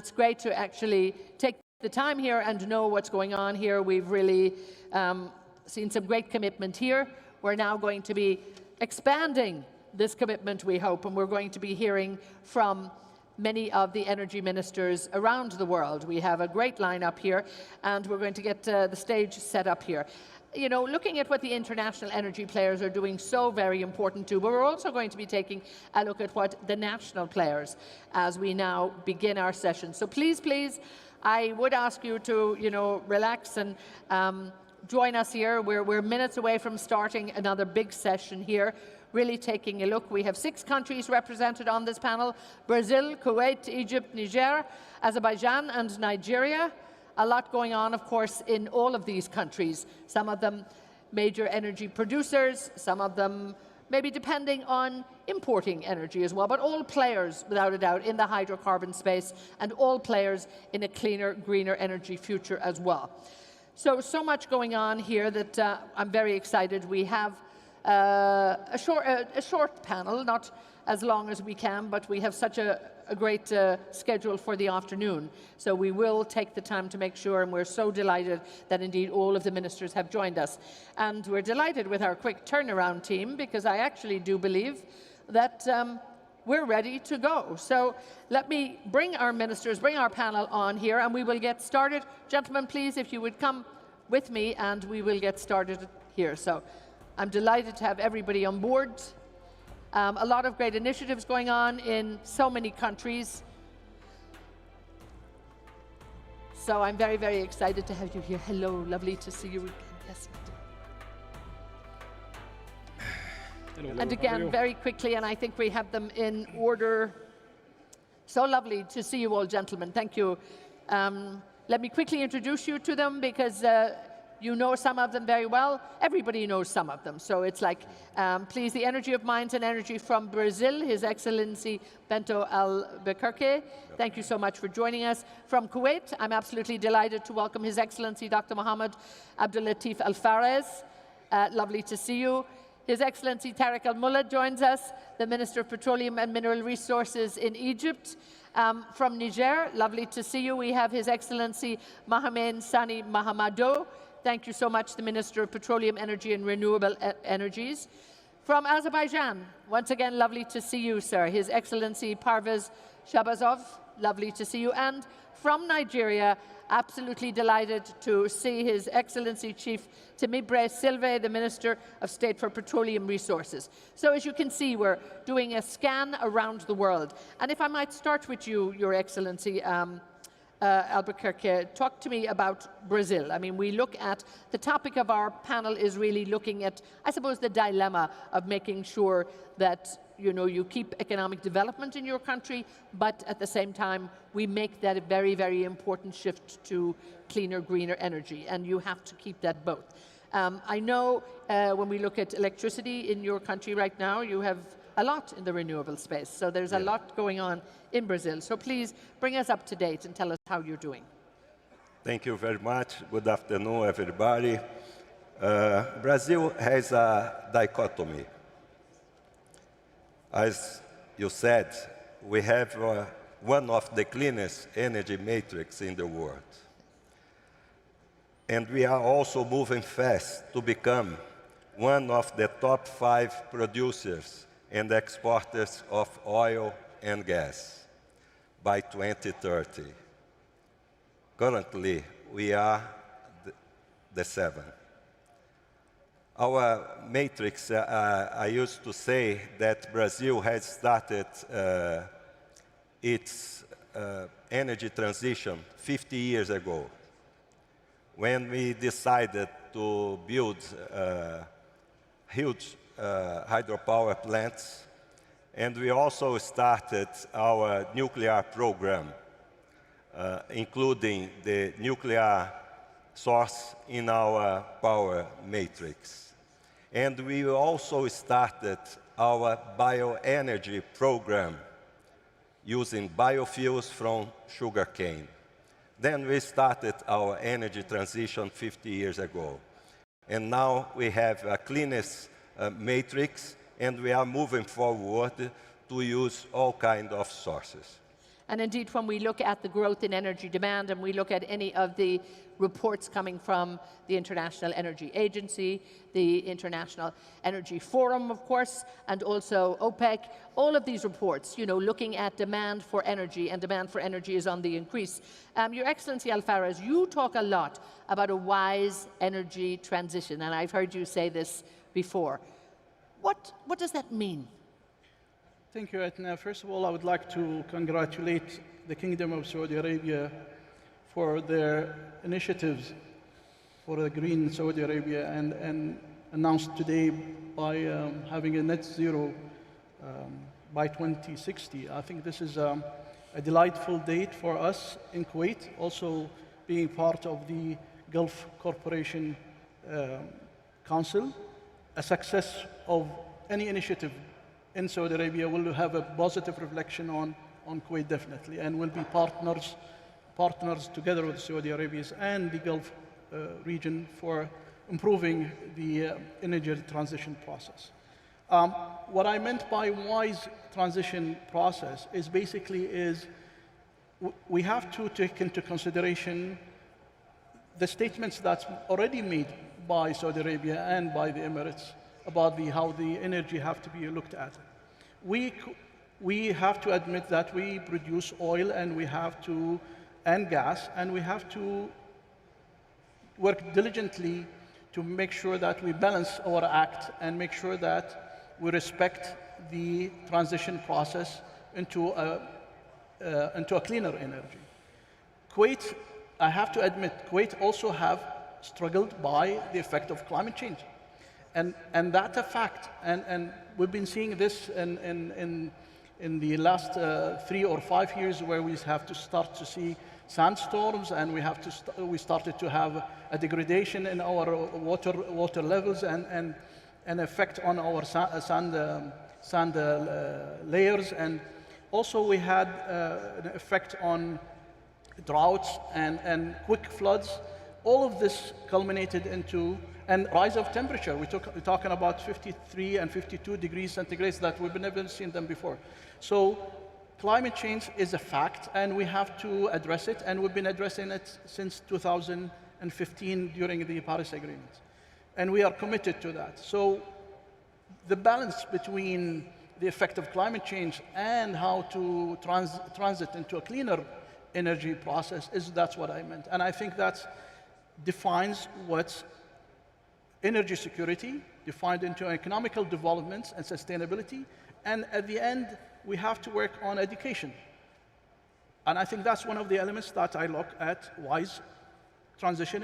it's great to actually take the time here and know what's going on here. We've really seen some great commitment here. We're now going to be expanding this commitment, we hope, and we're going to be hearing from many of the energy ministers around the world. We have a great lineup here, and we're going to get the stage set up here. You know, looking at what the international energy players are doing, so very important too, but we're also going to be taking a look at what the national players as we now begin our session. So please, please, I would ask you to, you know, relax and join us here. We're minutes away from starting another big session here, really taking a look. We have 6 countries represented on this panel: Brazil, Kuwait, Egypt, Niger, Azerbaijan, and Nigeria. A lot going on, of course, in all of these countries. Some of them major energy producers, some of them maybe depending on importing energy as well, but all players, without a doubt, in the hydrocarbon space, and all players in a cleaner, greener energy future as well. So much going on here that I'm very excited. We have a short panel, not as long as we can, but we have such a great schedule for the afternoon. So we will take the time to make sure, and we're so delighted that indeed all of the ministers have joined us. And we're delighted with our quick turnaround team, because I actually do believe that we're ready to go. So let me bring our ministers, bring our panel on here, and we will get started. Gentlemen, please, if you would come with me, and we will get started here. So I'm delighted to have everybody on board. A lot of great initiatives going on in so many countries. So I'm very, very excited to have you here. Hello, lovely to see you again. Yes, hello. And again, very quickly, and I think we have them in order. So lovely to see you all, gentlemen. Thank you. Let me quickly introduce you to them, because you know some of them very well. Everybody knows some of them. So it's like, please, the Energy of Minds and Energy from Brazil, His Excellency Bento Albuquerque. Thank you so much for joining us. From Kuwait, I'm absolutely delighted to welcome His Excellency Dr. Mohammed Abdul Latif Al Fares. Lovely to see you. His Excellency Tariq Al Mullah joins us, the Minister of Petroleum and Mineral Resources in Egypt. From Niger, lovely to see you. We have His Excellency Mohamed Sani Mahamadou. Thank you so much, the Minister of Petroleum, Energy and Renewable Energies. From Azerbaijan, once again, lovely to see you, sir. His Excellency Pərviz Şahbazov, lovely to see you. And from Nigeria, absolutely delighted to see His Excellency Chief Timibre Silve, the Minister of State for Petroleum Resources. So as you can see, we're doing a scan around the world. And if I might start with you, Your Excellency, Albuquerque, talk to me about Brazil. I mean, we look at, the topic of our panel is really looking at, I suppose, the dilemma of making sure that, you know, you keep economic development in your country, but at the same time, we make that a very, very important shift to cleaner, greener energy, and you have to keep that both. I know when we look at electricity in your country right now, you have a lot in the renewable space. So there's a lot going on in Brazil. So please bring us up to date and tell us how you're doing. Thank you very much. Good afternoon, everybody. Brazil has a dichotomy. As you said, we have one of the cleanest energy matrix in the world. And we are also moving fast to become one of the top 5 producers and exporters of oil and gas by 2030. Currently, we are the 7th. Our matrix, I used to say that Brazil has started its energy transition 50 years ago, when we decided to build huge hydropower plants, and we also started our nuclear program, including the nuclear source in our power matrix. And we also started our bioenergy program using biofuels from sugarcane. Then we started our energy transition 50 years ago. And now we have a cleanest matrix, and we are moving forward to use all kinds of sources. And indeed, when we look at the growth in energy demand and we look at any of the reports coming from the International Energy Agency, the International Energy Forum, of course, and also OPEC, all of these reports, looking at demand for energy, and demand for energy is on the increase. Your Excellency Al-Faraz, you talk a lot about a wise energy transition, and I've heard you say this before. What does that mean? Thank you, Etna. First of all, I would like to congratulate the Kingdom of Saudi Arabia for their initiatives for the green Saudi Arabia and announced today by having a net zero by 2060. I think this is a delightful date for us in Kuwait, also being part of the Gulf Corporation Council. A success of any initiative in Saudi Arabia will have a positive reflection on Kuwait, definitely, and will be partners together with Saudi Arabia and the Gulf region for improving the energy transition process. What I meant by wise transition process is basically we have to take into consideration the statements that's already made by Saudi Arabia and by the Emirates about how the energy have to be looked at. We have to admit that we produce oil and gas, and we have to work diligently to make sure that we balance our act and make sure that we respect the transition process into a cleaner energy. Kuwait, I have to admit, Kuwait also have struggled by the effect of climate change. And that's a fact, and we've been seeing this in the last 3 or 5 years, where we have to start to see sandstorms, and we started to have a degradation in our water levels and an effect on our sand layers, and also we had an effect on droughts and quick floods. All of this culminated into and rise of temperature. We're talking about 53 and 52 degrees centigrade that we've never seen them before. So climate change is a fact, and we have to address it, and we've been addressing it since 2015 during the Paris Agreement. And we are committed to that. So the balance between the effect of climate change and how to transit into a cleaner energy process that's what I meant. And I think that defines what's energy security, defined into economical development and sustainability, and at the end, we have to work on education. And I think that's one of the elements that I look at wise transition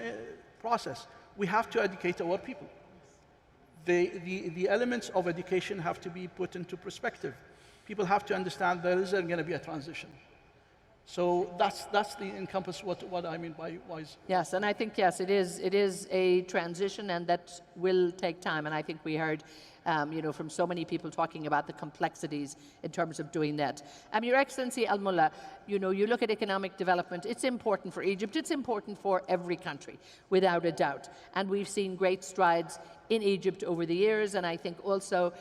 process. We have to educate our people. The elements of education have to be put into perspective. People have to understand there is going to be a transition. So that's the encompass what I mean by wise. Yes, and I think, yes, it is a transition, and that will take time. And I think we heard, from so many people talking about the complexities in terms of doing that. Your Excellency Al-Mullah, you look at economic development, it's important for Egypt, it's important for every country, without a doubt. And we've seen great strides in Egypt over the years, and I think also,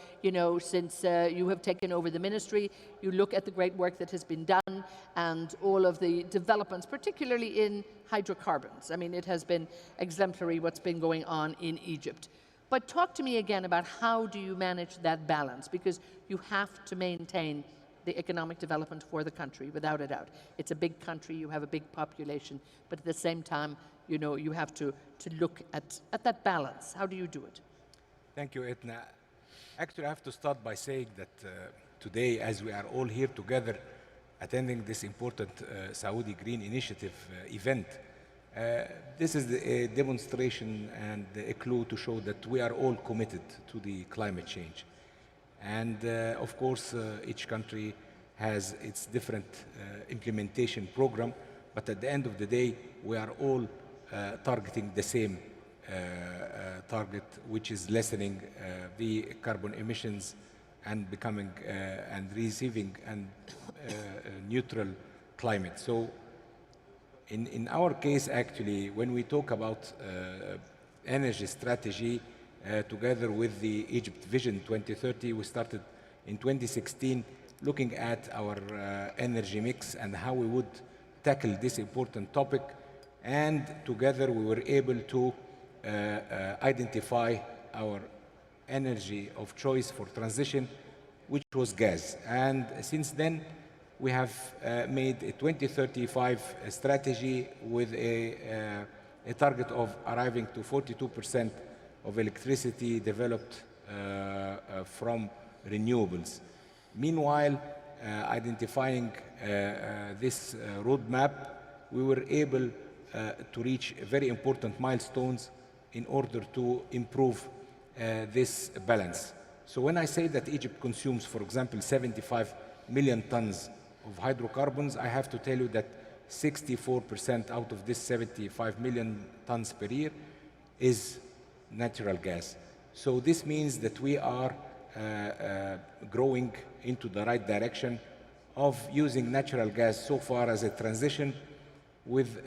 since you have taken over the ministry, you look at the great work that has been done and all of the developments, particularly in hydrocarbons. I mean, it has been exemplary what's been going on in Egypt. But talk to me again about how do you manage that balance, because you have to maintain the economic development for the country, without a doubt. It's a big country, you have a big population, but at the same time, you have to look at that balance. How do you do it? Thank you, Etna. Actually, I have to start by saying that today, as we are all here together attending this important Saudi Green Initiative event, this is a demonstration and a clue to show that we are all committed to the climate change. And of course, each country has its different implementation program, but at the end of the day, we are all targeting the same target, which is lessening the carbon emissions and becoming and receiving a neutral climate. So in our case, actually, when we talk about energy strategy, together with the Egypt Vision 2030, we started in 2016 looking at our energy mix and how we would tackle this important topic. And together we were able to identify our energy of choice for transition, which was gas. And since then, we have made a 2035 strategy with a target of arriving to 42% of electricity developed from renewables. Meanwhile, identifying this roadmap, we were able to reach very important milestones in order to improve this balance. So when I say that Egypt consumes, for example, 75 million tons of hydrocarbons, I have to tell you that 64% out of this 75 million tons per year is natural gas. So this means that we are growing into the right direction of using natural gas so far as a transition with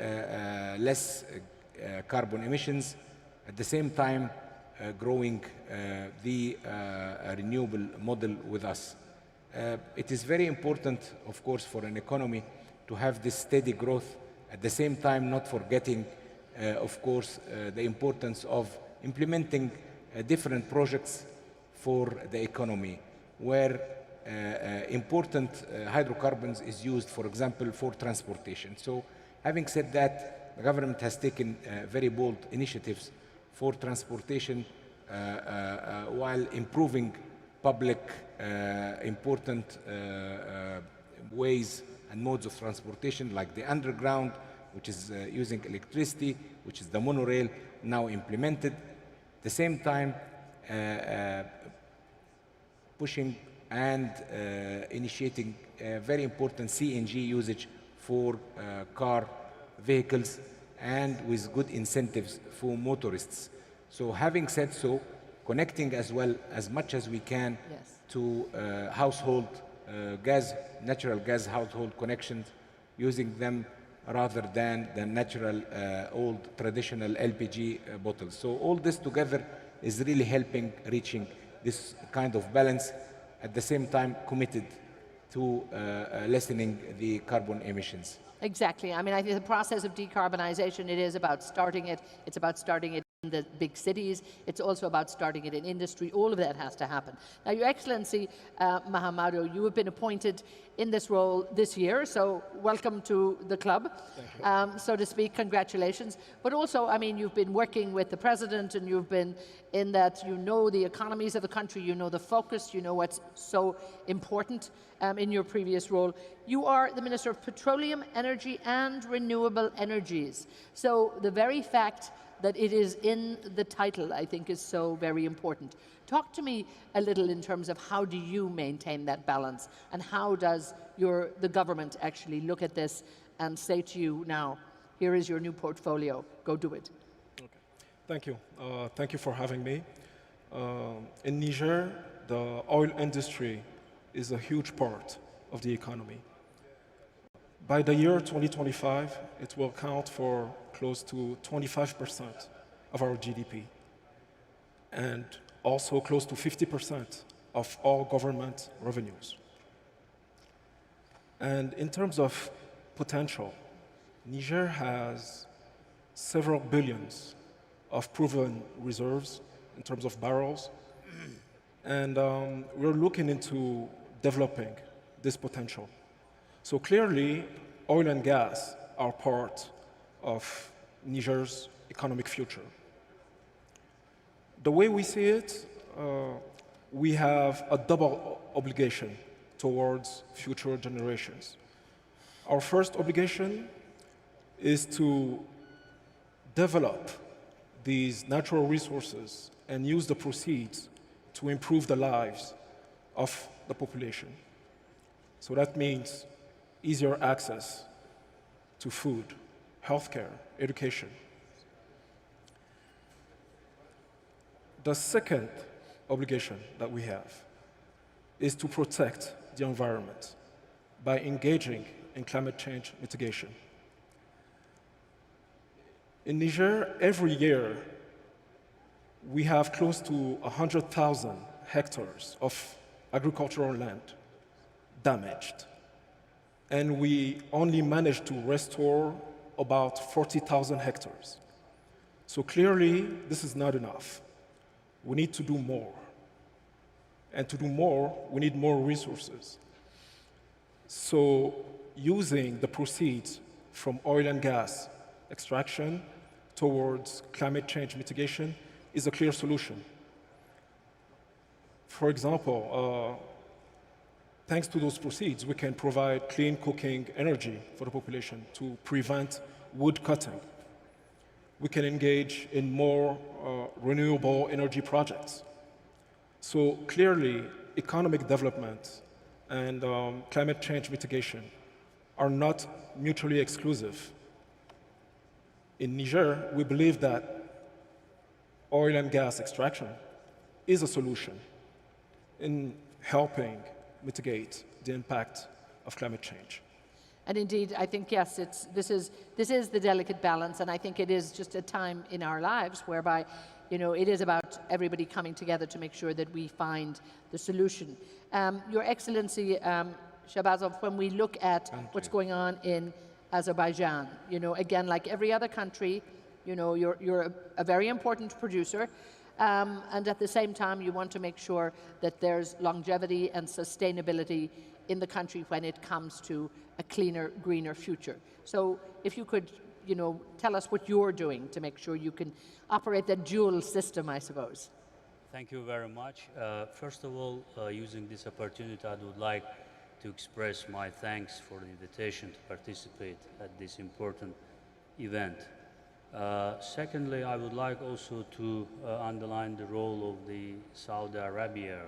less carbon emissions, at the same time growing the renewable model with us. It is very important, of course, for an economy to have this steady growth, at the same time not forgetting, of course, the importance of implementing different projects for the economy, where important hydrocarbons is used, for example, for transportation. So having said that, the government has taken very bold initiatives for transportation while improving public important ways and modes of transportation, like the underground, which is using electricity, which is the monorail now implemented. At the same time, pushing and initiating very important CNG usage for car vehicles, and with good incentives for motorists. So having said so, connecting as well as much as we can to household gas, natural gas household connections, using them rather than the natural old traditional LPG bottles. So all this together is really helping reaching this kind of balance, at the same time committed to lessening the carbon emissions. Exactly. I mean, I think the process of decarbonisation, it is about starting it. It's about starting it in the big cities. It's also about starting it in industry. All of that has to happen. Now, Your Excellency, Mahamadou, you have been appointed in this role this year, so welcome to the club, so to speak. Congratulations. But also, I mean, you've been working with the President, and you've been in that you know the economies of the country, you know the focus, you know what's so important in your previous role. You are the Minister of Petroleum, Energy and Renewable Energies. So the very fact that it is in the title, I think, is so very important. Talk to me a little in terms of how do you maintain that balance, and how does the government actually look at this and say to you, now, here is your new portfolio, go do it. Okay. Thank you. Thank you for having me. In Niger, the oil industry is a huge part of the economy. By the year 2025, it will account for close to 25% of our GDP, and also close to 50% of all government revenues. And in terms of potential, Niger has several billions of proven reserves in terms of barrels, and we're looking into developing this potential. So clearly, oil and gas are part of Niger's economic future. The way we see it, we have a double obligation towards future generations. Our first obligation is to develop these natural resources and use the proceeds to improve the lives of the population. So that means easier access to food, healthcare, education. The second obligation that we have is to protect the environment by engaging in climate change mitigation. In Niger, every year, we have close to 100,000 hectares of agricultural land damaged. And we only managed to restore about 40,000 hectares. So clearly, this is not enough. We need to do more. And to do more, we need more resources. So using the proceeds from oil and gas extraction towards climate change mitigation is a clear solution. For example, thanks to those proceeds, we can provide clean cooking energy for the population to prevent wood cutting. We can engage in more renewable energy projects. So clearly, economic development and climate change mitigation are not mutually exclusive. In Niger, we believe that oil and gas extraction is a solution in helping mitigate the impact of climate change. And indeed, I think, yes, this is the delicate balance, and I think it is just a time in our lives whereby, you know, it is about everybody coming together to make sure that we find the solution. Your Excellency, Shahbazov, when we look at what's going on in Azerbaijan, you know, again, like every other country, you know, you're a very important producer, and at the same time, you want to make sure that there's longevity and sustainability in the country when it comes to a cleaner, greener future. So if you could, you know, tell us what you're doing to make sure you can operate that dual system, I suppose. Thank you very much. First of all, using this opportunity, I would like to express my thanks for the invitation to participate at this important event. Secondly, I would like also to underline the role of the Saudi Arabia,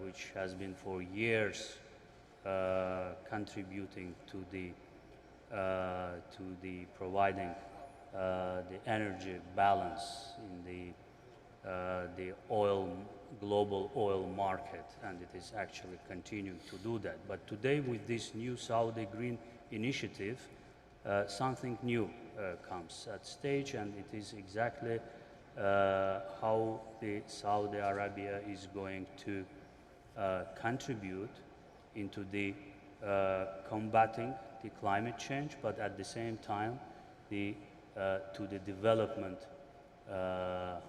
which has been for years contributing to the providing the energy balance in the global oil market, and it is actually continuing to do that. But today, with this new Saudi Green Initiative, something new comes at stage, and it is exactly how the Saudi Arabia is going to contribute into the combating the climate change, but at the same time to the development to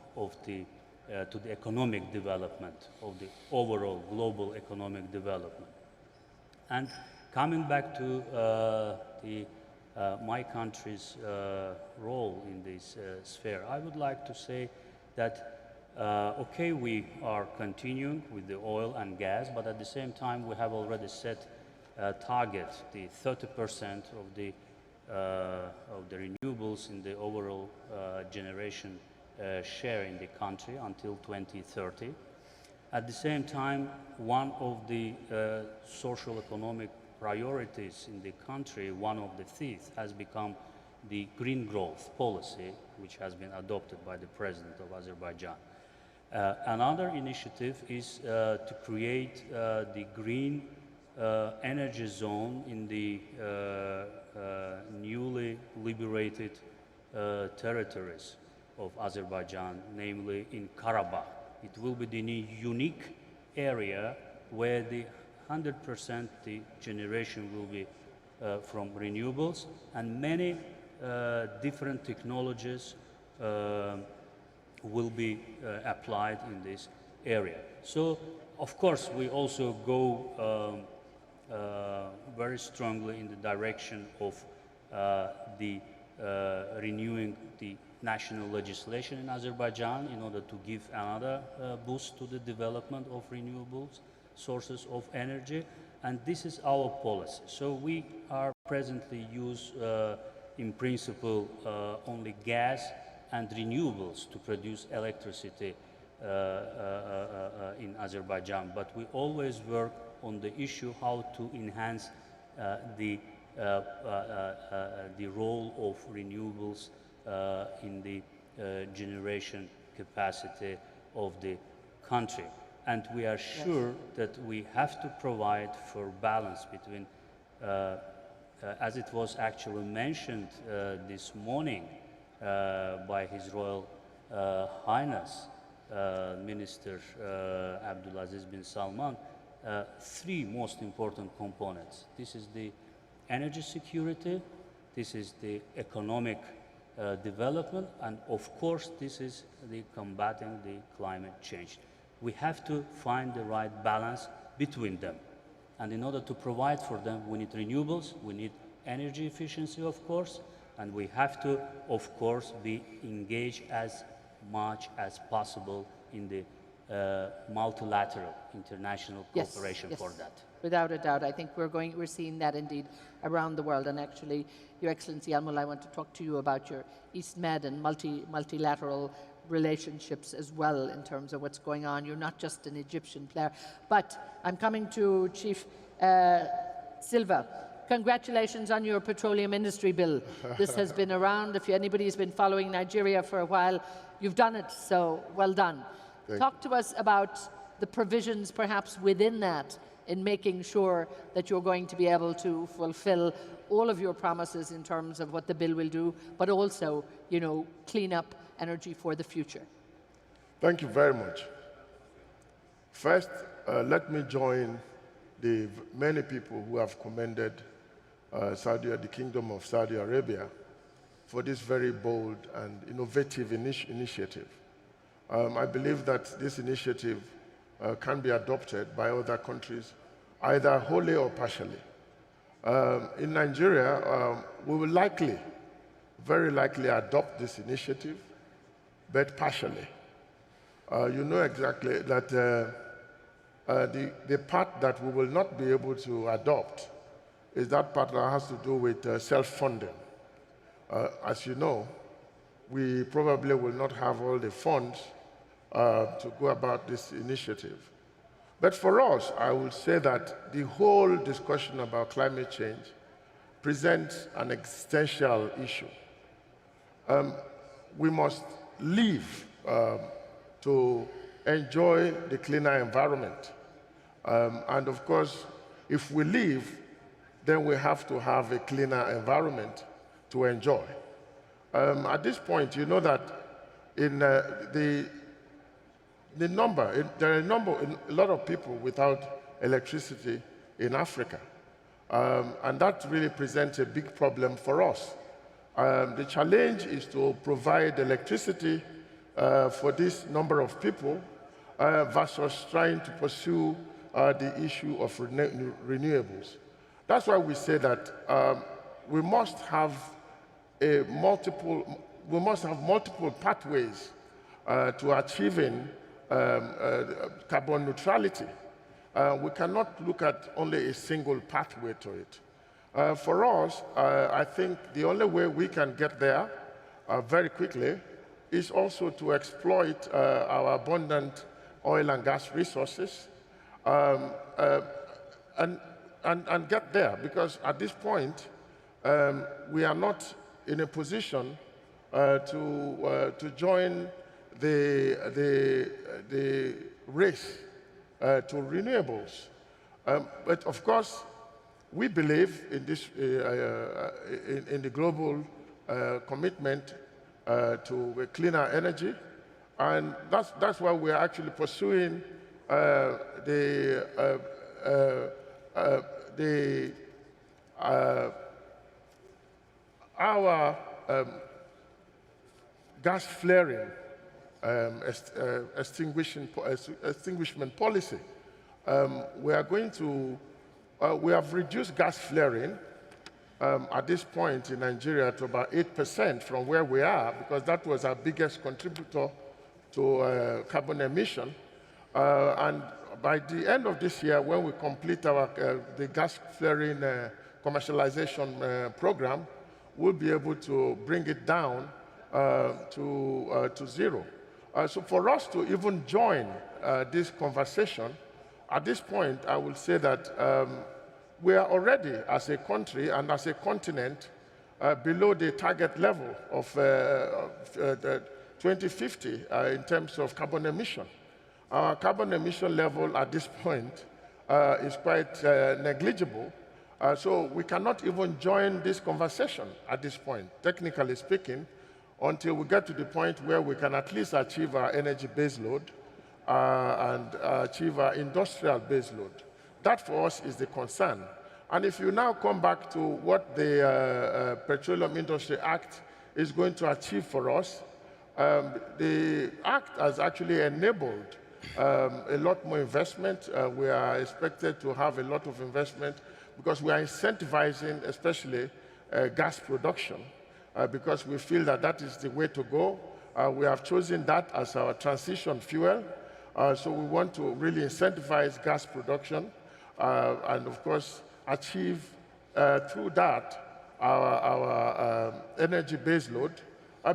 the economic development of the overall global economic development. And coming back to my country's role in this sphere, I would like to say that, okay, we are continuing with the oil and gas, but at the same time we have already set a target, the 30% of the renewables in the overall generation share in the country until 2030. At the same time, one of the social economic priorities in the country, one of the fifth, has become the green growth policy, which has been adopted by the President of Azerbaijan. Another initiative is to create the green energy zone in the newly liberated territories of Azerbaijan, namely in Karabakh. It will be the unique area where the 100% the generation will be from renewables, and many different technologies will be applied in this area. So, of course, we also go very strongly in the direction of renewing the national legislation in Azerbaijan in order to give another boost to the development of renewables sources of energy, and this is our policy. So we are presently use in principle only gas and renewables to produce electricity in Azerbaijan, but we always work on the issue how to enhance the role of renewables in the generation capacity of the country. And we are sure that we have to provide for balance between, as it was actually mentioned this morning by His Royal Highness Minister Abdul Aziz bin Salman, three most important components. This is the energy security, this is the economic development, and of course this is the combating the climate change. We have to find the right balance between them. And in order to provide for them, we need renewables, we need energy efficiency, of course, and we have to, of course, be engaged as much as possible in the multilateral international cooperation for that. Without a doubt. I think we're seeing that indeed around the world. And actually, Your Excellency Almul, I want to talk to you about your East Med and multilateral relationships as well in terms of what's going on. You're not just an Egyptian player. But I'm coming to Chief Silva. Congratulations on your petroleum industry bill. This has been around. If anybody's been following Nigeria for a while, you've done it, so well done. Talk to us about the provisions perhaps within that in making sure that you're going to be able to fulfill all of your promises in terms of what the bill will do, but also, you know, clean up energy for the future. Thank you very much. First, let me join the many people who have commended the Kingdom of Saudi Arabia for this very bold and innovative initiative. I believe that this initiative can be adopted by other countries, either wholly or partially. In Nigeria, we will likely, very likely adopt this initiative, but partially. You know exactly that the part that we will not be able to adopt is that part that has to do with self-funding. As you know, we probably will not have all the funds to go about this initiative. But for us, I would say that the whole discussion about climate change presents an existential issue. We must live to enjoy the cleaner environment. And of course, if we live, then we have to have a cleaner environment to enjoy. At this point, you know that in there are a lot of people without electricity in Africa. And that really presents a big problem for us. The challenge is to provide electricity for this number of people versus trying to pursue the issue of renewables. That's why we say that we must have multiple pathways to achieving carbon neutrality. We cannot look at only a single pathway to it. For us, I think the only way we can get there very quickly is also to exploit our abundant oil and gas resources and get there, because at this point, we are not in a position to join the race to renewables. But of course, we believe in this in the global commitment to cleaner energy, and that's why we are actually pursuing our gas flaring extinguishment policy. We are going to, we have reduced gas flaring at this point in Nigeria to about 8% from where we are, because that was our biggest contributor to carbon emission. And by the end of this year, when we complete our the gas flaring commercialization program, we'll be able to bring it down to zero. So for us to even join this conversation, at this point, I will say that we are already, as a country and as a continent, below the target level of 2050 in terms of carbon emission. Our carbon emission level at this point is quite negligible. So we cannot even join this conversation at this point, technically speaking, until we get to the point where we can at least achieve our energy baseload and achieve our industrial baseload. That for us is the concern. And if you now come back to what the Petroleum Industry Act is going to achieve for us, the Act has actually enabled a lot more investment. We are expected to have a lot of investment because we are incentivizing especially gas production because we feel that that is the way to go. We have chosen that as our transition fuel. So we want to really incentivize gas production and, of course, achieve through that our energy base load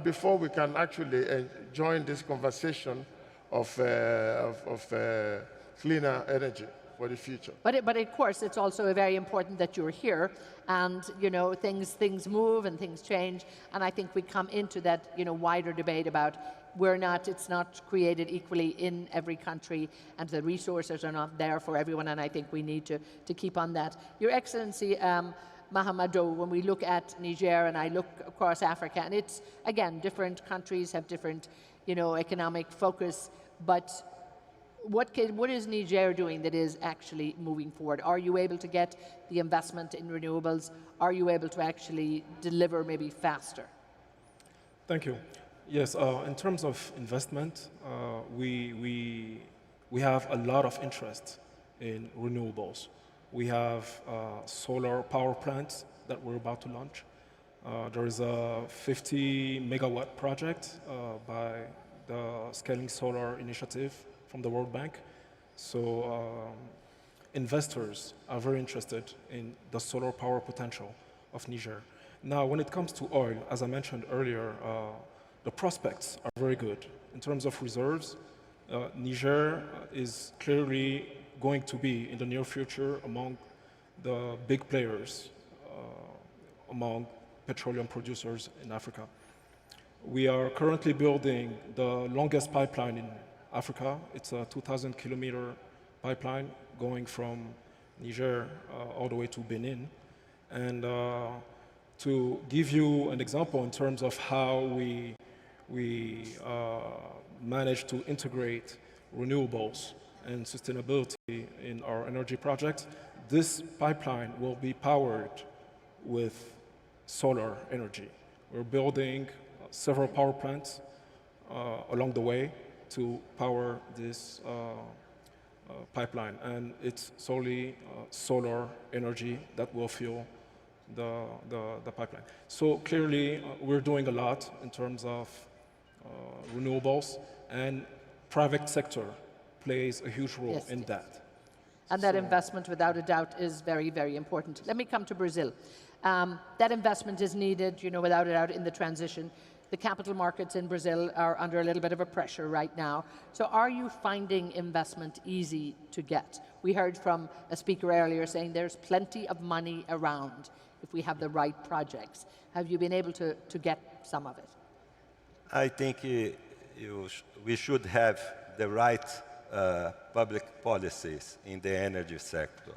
before we can actually join this conversation of cleaner energy for the future. But of course, it's also very important that you're here, and you know things move and things change, and I think we come into that wider debate about it's not created equally in every country, and the resources are not there for everyone, and I think we need to keep on that. Your Excellency, Mahamadou, when we look at Niger and I look across Africa, and it's, again, different countries have different, economic focus, but what is Niger doing that is actually moving forward? Are you able to get the investment in renewables? Are you able to actually deliver maybe faster? Thank you. Yes, in terms of investment, we have a lot of interest in renewables. We have solar power plants that we're about to launch. There is a 50 megawatt project by the Scaling Solar Initiative from the World Bank. So investors are very interested in the solar power potential of Niger. Now, when it comes to oil, as I mentioned earlier, the prospects are very good. In terms of reserves, Niger is clearly going to be, in the near future, among the big players, among petroleum producers in Africa. We are currently building the longest pipeline in Africa. It's a 2,000-kilometer pipeline going from Niger all the way to Benin. And to give you an example in terms of how we manage to integrate renewables and sustainability in our energy projects, this pipeline will be powered with solar energy. We're building several power plants along the way to power this pipeline, and it's solely solar energy that will fuel the pipeline. So clearly, we're doing a lot in terms of renewables, and private sector plays a huge role in that. And that investment, without a doubt, is very, very important. Let me come to Brazil. That investment is needed, without a doubt, in the transition. The capital markets in Brazil are under a little bit of a pressure right now. So are you finding investment easy to get? We heard from a speaker earlier saying there's plenty of money around if we have the right projects. Have you been able to get some of it? I think we should have the right public policies in the energy sector.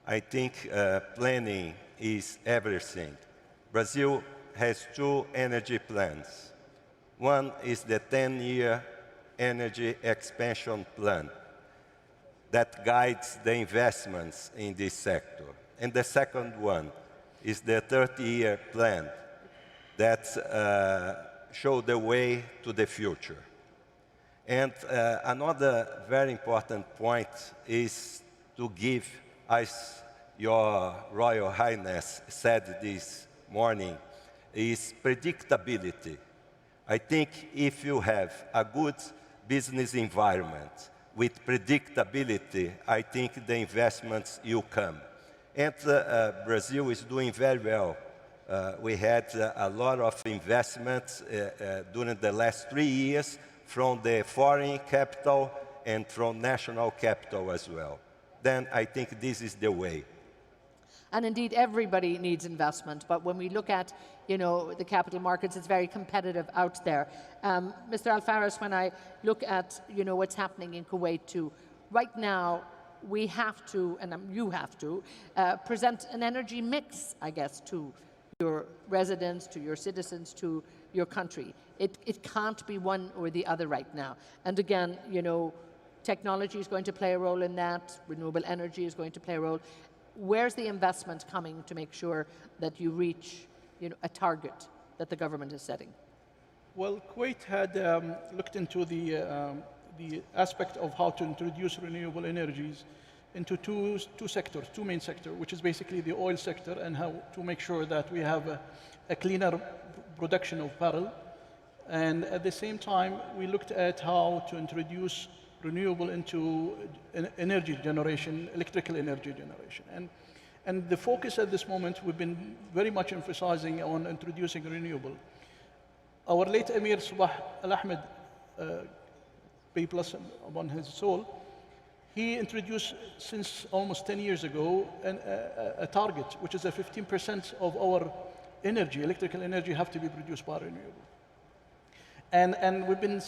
I think planning is everything. Brazil has two energy plans. One is the 10-year energy expansion plan that guides the investments in this sector. And the second one is the 30-year plan that shows the way to the future. And another very important point is to give, as Your Royal Highness said this morning, is predictability. I think if you have a good business environment with predictability, I think the investments will come. And Brazil is doing very well. We had a lot of investments during the last 3 years from the foreign capital and from national capital as well. Then I think this is the way. And indeed, everybody needs investment. But when we look at, the capital markets, it's very competitive out there. Mr. Alfaris, when I look at, what's happening in Kuwait too, right now, we have to, and you have to, present an energy mix, I guess, to your residents, to your citizens, to your country. It can't be one or the other right now. And again, technology is going to play a role in that, renewable energy is going to play a role. Where's the investment coming to make sure that you reach a target that the government is setting? Well, Kuwait had looked into the aspect of how to introduce renewable energies into two main sectors, which is basically the oil sector and how to make sure that we have a cleaner production of barrel. And at the same time, we looked at how to introduce renewable into energy generation, electrical energy generation. And the focus at this moment, we've been very much emphasizing on introducing renewable. Our late Emir Subah Al-Ahmed, be blessed upon his soul, he introduced since almost 10 years ago a target, which is 15% of our energy, electrical energy, have to be produced by renewable. And we've been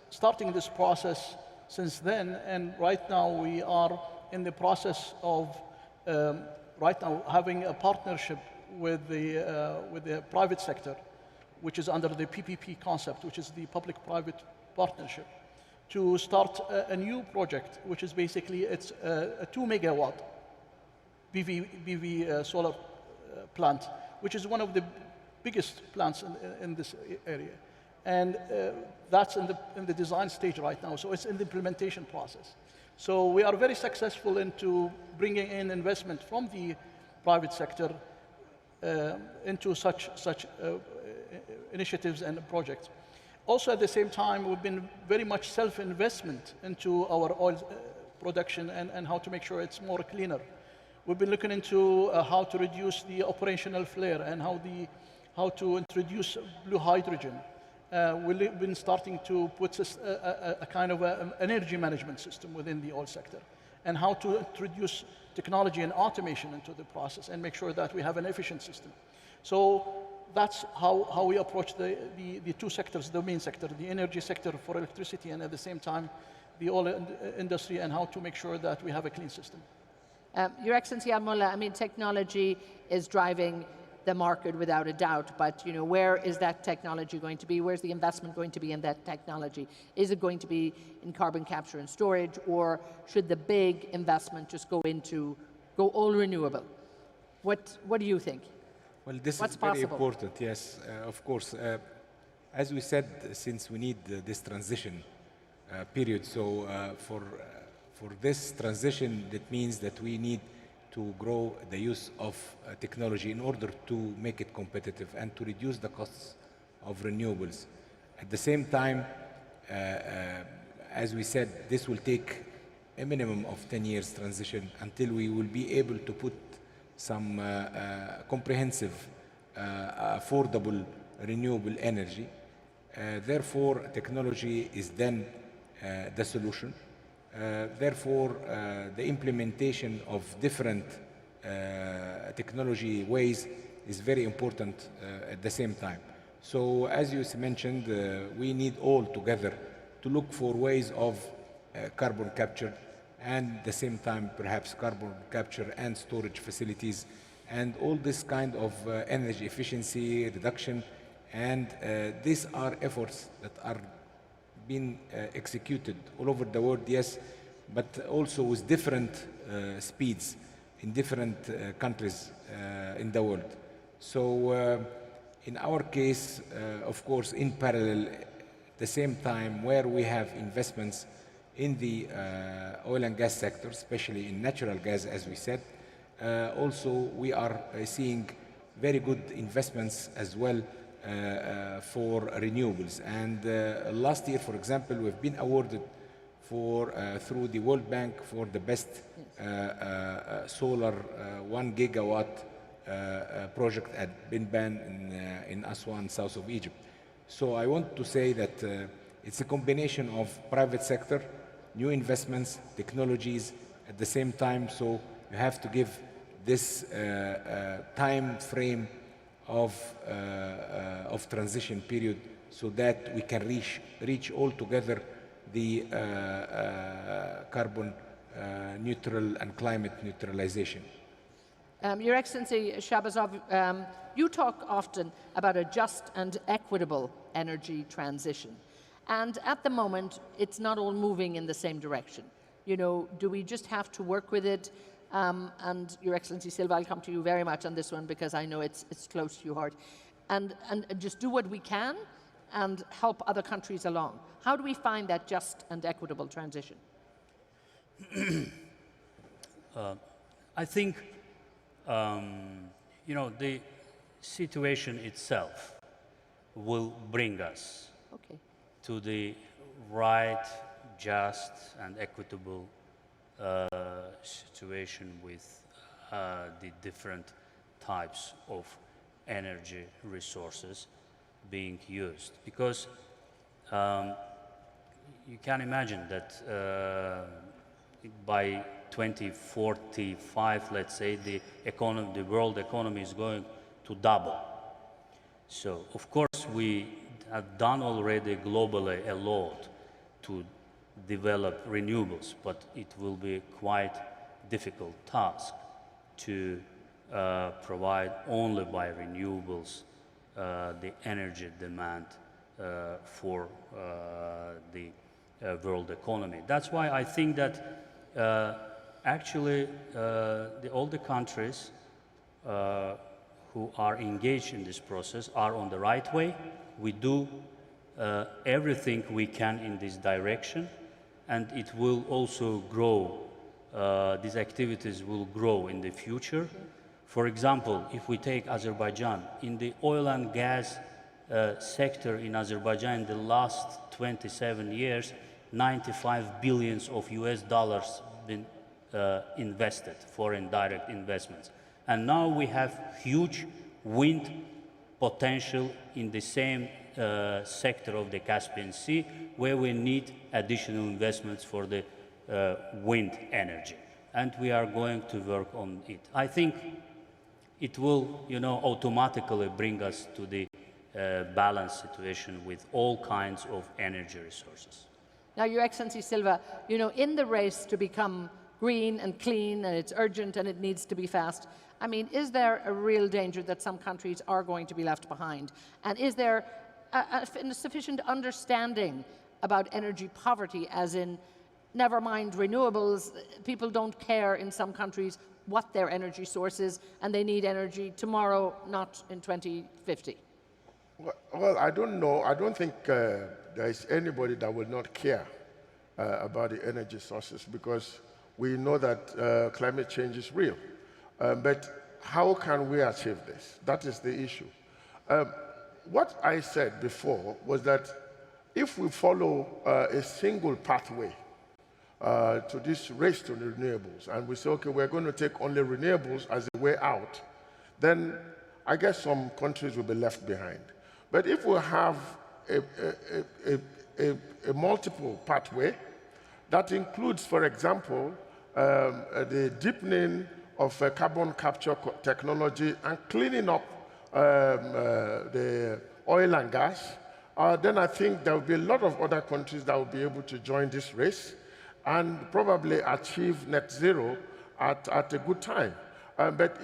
starting this process since then, and right now we are in the process of having a partnership with the private sector, which is under the PPP concept, which is the public-private partnership, to start a new project, which is basically it's a 2 megawatt PV solar plant, which is one of the biggest plants in this area. And that's in the design stage right now, so it's in the implementation process. So we are very successful into bringing in investment from the private sector into such initiatives and projects. Also, at the same time, we've been very much self-investment into our oil production and how to make sure it's more cleaner. We've been looking into how to reduce the operational flare and how to introduce blue hydrogen. We've been starting to put a kind of an energy management system within the oil sector, and how to introduce technology and automation into the process and make sure that we have an efficient system. So that's how we approach the two sectors, the main sector, the energy sector for electricity, and at the same time, the oil industry, and how to make sure that we have a clean system. Your Excellency Al-Mullah, I mean, technology is driving the market without a doubt, but where is that technology going to be? Where's the investment going to be in that technology? Is it going to be in carbon capture and storage, or should the big investment just go all renewable? What do you think? Well, this What's is very possible? important, yes, of course. As we said, since we need this transition period, so for this transition, that means that we need to grow the use of technology in order to make it competitive and to reduce the costs of renewables. At the same time, as we said, this will take a minimum of 10 years transition until we will be able to put some comprehensive, affordable, renewable energy. Therefore, technology is then the solution. Therefore, the implementation of different technology ways is very important at the same time. So, as you mentioned, we need all together to look for ways of carbon capture, and at the same time, perhaps carbon capture and storage facilities, and all this kind of energy efficiency reduction. And these are efforts that are been executed all over the world, yes, but also with different speeds in different countries in the world. So in our case, of course, in parallel, at the same time, where we have investments in the oil and gas sector, especially in natural gas, as we said, also we are seeing very good investments as well for renewables. And last year, for example, we've been awarded through the World Bank for the best solar 1 gigawatt project at Binban in Aswan, south of Egypt. So I want to say that it's a combination of private sector, new investments, technologies at the same time. So you have to give this time frame of transition period so that we can reach all together the carbon neutral and climate neutralization. Your Excellency Shahbazov, you talk often about a just and equitable energy transition. And at the moment, it's not all moving in the same direction. do we just have to work with it? And Your Excellency Silva, I'll come to you very much on this one because I know it's close to your heart. And just do what we can and help other countries along. How do we find that just and equitable transition? I think, the situation itself will bring us to the right, just, and equitable situation with the different types of energy resources being used. Because you can imagine that by 2045, let's say, the world economy is going to double. So, of course, we have done already globally a lot to develop renewables, but it will be quite difficult task to provide only by renewables the energy demand for the world economy. That's why I think that actually all the countries who are engaged in this process are on the right way. We do everything we can in this direction, and it will also grow. These activities will grow in the future. For example, if we take Azerbaijan, in the oil and gas sector in Azerbaijan, in the last 27 years, 95 billions of US dollars been invested, foreign direct investments. And now we have huge wind potential in the same sector of the Caspian Sea, where we need additional investments for the wind energy. And we are going to work on it. I think it will, automatically bring us to the balanced situation with all kinds of energy resources. Now, Your Excellency Silva, in the race to become green and clean, and it's urgent and it needs to be fast, I mean, is there a real danger that some countries are going to be left behind? And is there a sufficient understanding about energy poverty, as in, never mind renewables, people don't care in some countries what their energy source is, and they need energy tomorrow, not in 2050? Well, I don't know. I don't think there is anybody that will not care about the energy sources, because we know that climate change is real. But how can we achieve this? That is the issue. What I said before was that if we follow a single pathway to this race to renewables, and we say, okay, we're going to take only renewables as a way out, then I guess some countries will be left behind. But if we have a multiple pathway that includes, for example, the deepening of carbon capture technology and cleaning up the oil and gas, then I think there will be a lot of other countries that will be able to join this race and probably achieve net zero at a good time. But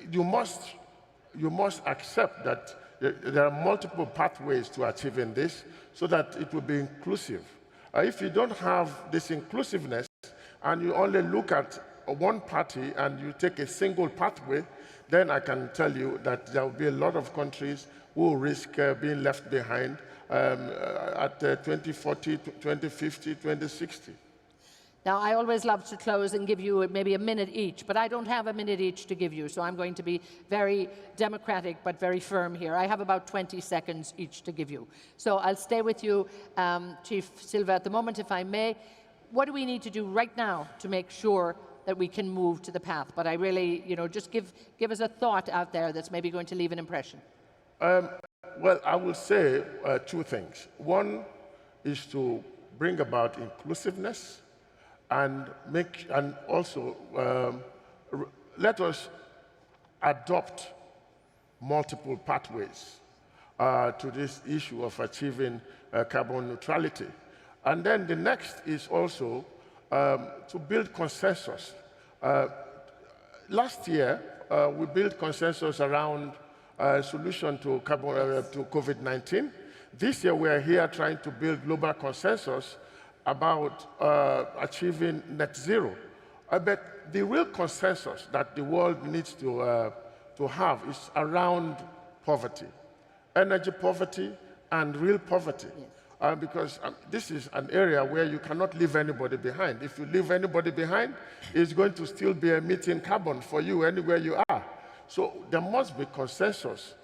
you must accept that there are multiple pathways to achieving this so that it will be inclusive. If you don't have this inclusiveness and you only look at one party and you take a single pathway, then I can tell you that there will be a lot of countries who will risk being left behind at 2040, 2050, 2060. Now, I always love to close and give you maybe a minute each, but I don't have a minute each to give you, so I'm going to be very democratic but very firm here. I have about 20 seconds each to give you. So I'll stay with you, Chief Silva, at the moment, if I may. What do we need to do right now to make sure that we can move to the path? But I really, just give us a thought out there that's maybe going to leave an impression. Well, I will say two things. One is to bring about inclusiveness, and also let us adopt multiple pathways to this issue of achieving carbon neutrality. And then the next is also to build consensus. Last year, we built consensus around a solution to COVID-19. This year, we are here trying to build global consensus about achieving net zero. But the real consensus that the world needs to have is around poverty, energy poverty and real poverty. Yes. Because this is an area where you cannot leave anybody behind. If you leave anybody behind, it's going to still be emitting carbon for you anywhere you are. So there must be consensus,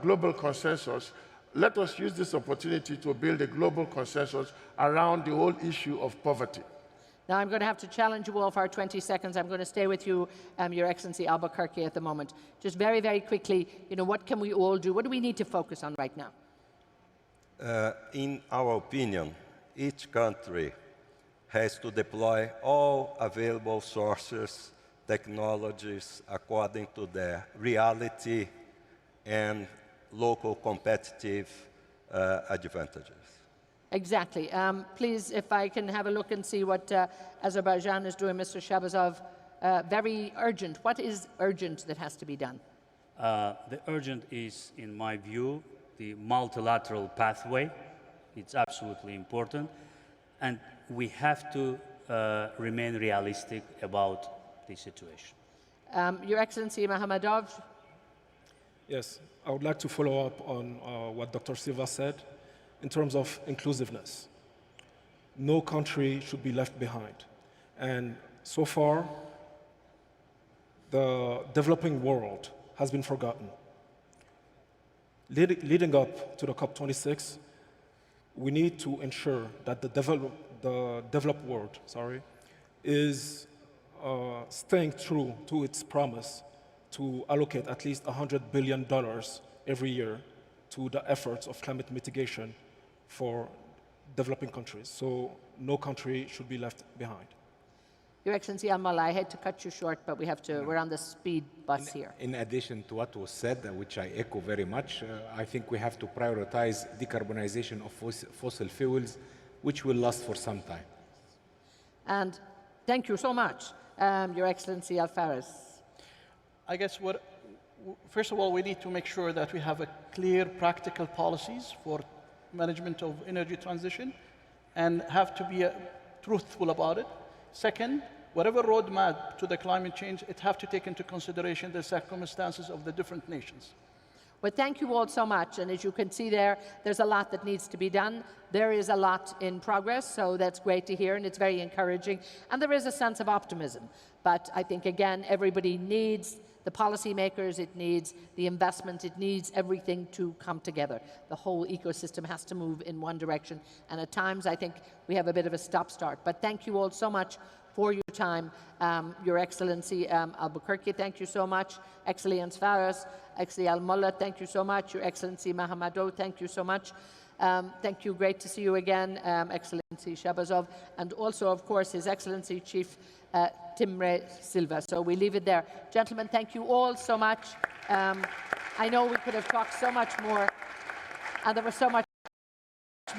global consensus. Let us use this opportunity to build a global consensus around the whole issue of poverty. Now I'm going to have to challenge you all for 20 seconds. I'm going to stay with you, Your Excellency Albuquerque, at the moment. Just very, very quickly, what can we all do? What do we need to focus on right now? In our opinion, each country has to deploy all available sources, technologies, according to their reality and local competitive advantages. Exactly. Please, if I can have a look and see what Azerbaijan is doing, Mr. Shahbazov, very urgent. What is urgent that has to be done? The urgent is, in my view, the multilateral pathway. It's absolutely important. And we have to remain realistic about the situation. Your Excellency Mahamadov. Yes, I would like to follow up on what Dr. Silva said in terms of inclusiveness. No country should be left behind. And so far, the developing world has been forgotten. Leading up to the COP26, we need to ensure that the developed world, is staying true to its promise to allocate at least $100 billion every year to the efforts of climate mitigation for developing countries. So no country should be left behind. Your Excellency Al-Mallah, I hate to cut you short, but we have to, we're on the speed bus here. In addition to what was said, which I echo very much, I think we have to prioritize decarbonization of fossil fuels, which will last for some time. And thank you so much, Your Excellency Al-Faris. I guess first of all, we need to make sure that we have a clear, practical policies for management of energy transition and have to be truthful about it. Second, whatever roadmap to the climate change, it have to take into consideration the circumstances of the different nations. Well, thank you all so much. And as you can see there, there's a lot that needs to be done. There is a lot in progress, so that's great to hear, and it's very encouraging. And there is a sense of optimism. But I think, again, everybody needs the policymakers, it needs the investment, it needs everything to come together. The whole ecosystem has to move in one direction. And at times, I think we have a bit of a stop-start. But thank you all so much for your time. Your Excellency Albuquerque, thank you so much. Excellence Faris, Excellency Al-Mullah, thank you so much. Your Excellency Mahamadov, thank you so much. Thank you, great to see you again, Excellency Shahbazov, and also, of course, His Excellency Chief Timre Silva. So we leave it there. Gentlemen, thank you all so much. I know we could have talked so much more, and there was so much